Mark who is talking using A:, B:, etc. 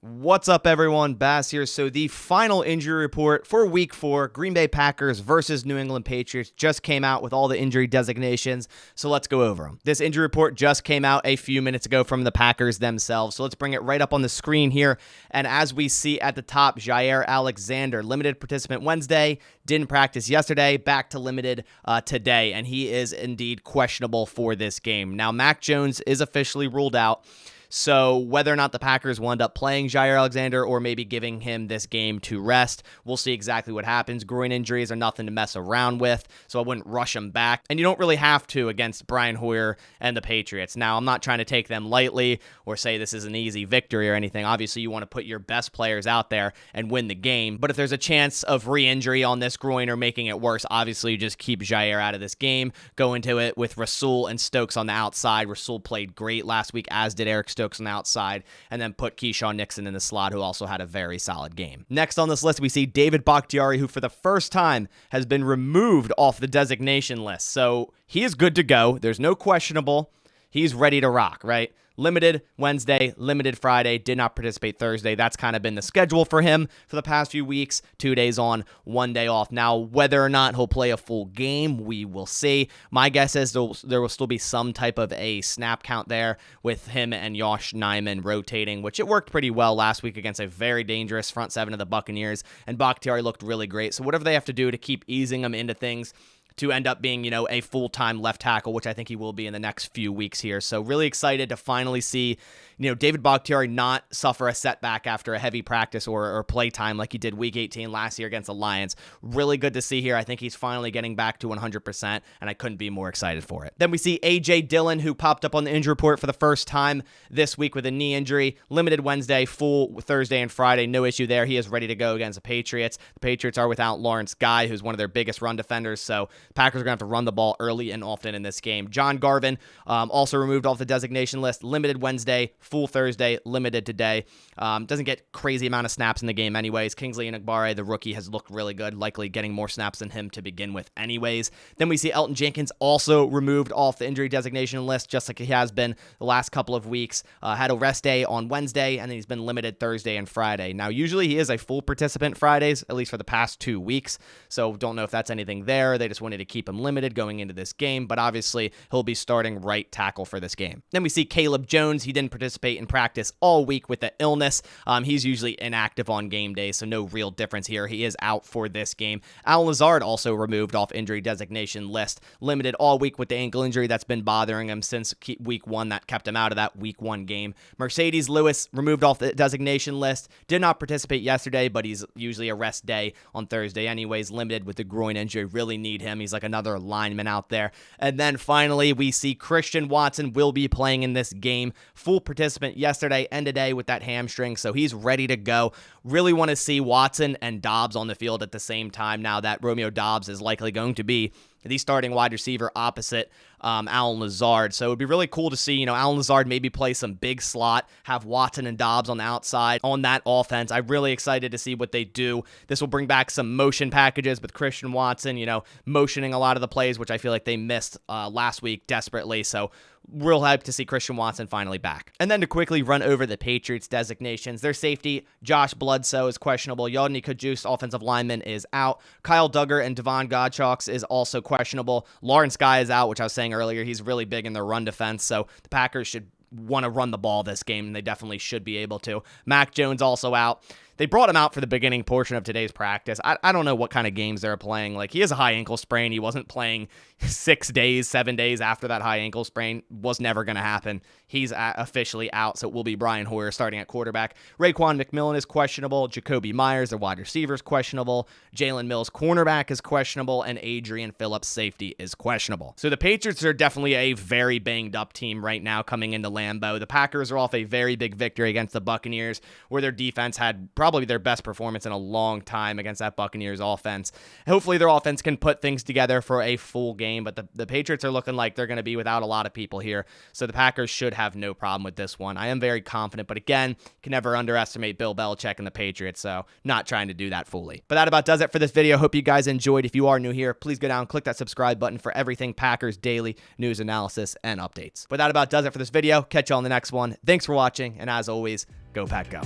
A: What's up, everyone? Bass here. So the final injury report for Week 4, Green Bay Packers versus New England Patriots, just came out with all the injury designations, so let's go over them. This injury report just came out a few minutes ago from the Packers themselves, so let's bring it right up on the screen here. And as we see at the top, Jaire Alexander, limited participant Wednesday, didn't practice yesterday, back to limited today, and he is indeed questionable for this game. Now, Mac Jones is officially ruled out. So whether or not the Packers will end up playing Jaire Alexander or maybe giving him this game to rest, we'll see exactly what happens. Groin injuries are nothing to mess around with, so I wouldn't rush him back. And you don't really have to against Brian Hoyer and the Patriots. Now, I'm not trying to take them lightly or say this is an easy victory or anything. Obviously, you want to put your best players out there and win the game. But if there's a chance of re-injury on this groin or making it worse, obviously you just keep Jaire out of this game. Go into it with Rasul and Stokes on the outside. Rasul played great last week, as did Eric Stokes on the outside, and then put Keyshawn Nixon in the slot, who also had a very solid game. Next on this list, we see David Bakhtiari, who for the first time has been removed off the designation list. So he is good to go. There's no questionable. He's ready to rock, right? Limited Wednesday, limited Friday, did not participate Thursday. That's kind of been the schedule for him for the past few weeks. 2 days on, 1 day off. Now, whether or not he'll play a full game, we will see. My guess is there will still be some type of a snap count there with him and Josh Nijman rotating, which it worked pretty well last week against a very dangerous front seven of the Buccaneers, and Bakhtiari looked really great. So whatever they have to do to keep easing him into things, to end up being, a full-time left tackle, which I think he will be in the next few weeks here. So really excited to finally see, David Bakhtiari not suffer a setback after a heavy practice or play time like he did Week 18 last year against the Lions. Really good to see here. I think he's finally getting back to 100%, and I couldn't be more excited for it. Then we see A.J. Dillon, who popped up on the injury report for the first time this week with a knee injury. Limited Wednesday, full Thursday and Friday. No issue there. He is ready to go against the Patriots. The Patriots are without Lawrence Guy, who's one of their biggest run defenders, so Packers are going to have to run the ball early and often in this game. John Garvin, also removed off the designation list. Limited Wednesday, full Thursday, limited today. Doesn't get crazy amount of snaps in the game anyways. Kingsley Enagbare, the rookie, has looked really good, likely getting more snaps than him to begin with anyways. Then we see Elgton Jenkins also removed off the injury designation list, just like he has been the last couple of weeks. Had a rest day on Wednesday, and then he's been limited Thursday and Friday. Now, usually he is a full participant Fridays, at least for the past 2 weeks, so don't know if that's anything there. They just wanted to keep him limited going into this game, but obviously he'll be starting right tackle for this game. Then we see Caleb Jones. He didn't participate in practice all week with the illness. He's usually inactive on game day, so no real difference here. He is out for this game. Al Lazard also removed off injury designation list, limited all week with the ankle injury that's been bothering him since Week 1 that kept him out of that Week 1 game. Marcedes Lewis removed off the designation list, did not participate yesterday, but he's usually a rest day on Thursday anyways, limited with the groin injury. Really need him. He's like another lineman out there. And then finally, we see Christian Watson will be playing in this game. Full participant yesterday and today with that hamstring, so he's ready to go. Really want to see Watson and Dobbs on the field at the same time now that Romeo Dobbs is likely going to be the starting wide receiver opposite Allen Lazard. So it would be really cool to see, Allen Lazard maybe play some big slot, have Watson and Dobbs on the outside on that offense. I'm really excited to see what they do. This will bring back some motion packages with Christian Watson, motioning a lot of the plays, which I feel like they missed last week desperately. So real hyped to see Christian Watson finally back. And then to quickly run over the Patriots designations, their safety, Josh Bledsoe, is questionable. Yodny Kajus, offensive lineman, is out. Kyle Duggar and Devon Godchalks is also questionable. Lawrence Guy is out, which I was saying earlier. He's really big in their run defense, so the Packers should want to run the ball this game, and they definitely should be able to. Mac Jones also out. They brought him out for the beginning portion of today's practice. I don't know what kind of games they're playing. Like, he has a high ankle sprain. He wasn't playing 6 days, 7 days after that high ankle sprain. Was never going to happen. He's officially out, so it will be Brian Hoyer starting at quarterback. Raekwon McMillan is questionable. Jacoby Myers, the wide receiver, is questionable. Jalen Mills, cornerback, is questionable. And Adrian Phillips, safety, is questionable. So the Patriots are definitely a very banged-up team right now coming into Lambeau. The Packers are off a very big victory against the Buccaneers, where their defense had probably probably their best performance in a long time against that Buccaneers offense. Hopefully their offense can put things together for a full game, but the Patriots are looking like they're going to be without a lot of people here, so the Packers should have no problem with this one. I am very confident, but again, you can never underestimate Bill Belichick and the Patriots, so not trying to do that fully. But that about does it for this video. Hope you guys enjoyed. If you are new here, please go down, click that subscribe button for everything Packers daily news, analysis, and updates. But that about does it for this video. Catch you on the next one. Thanks for watching, and as always, go Pack Go.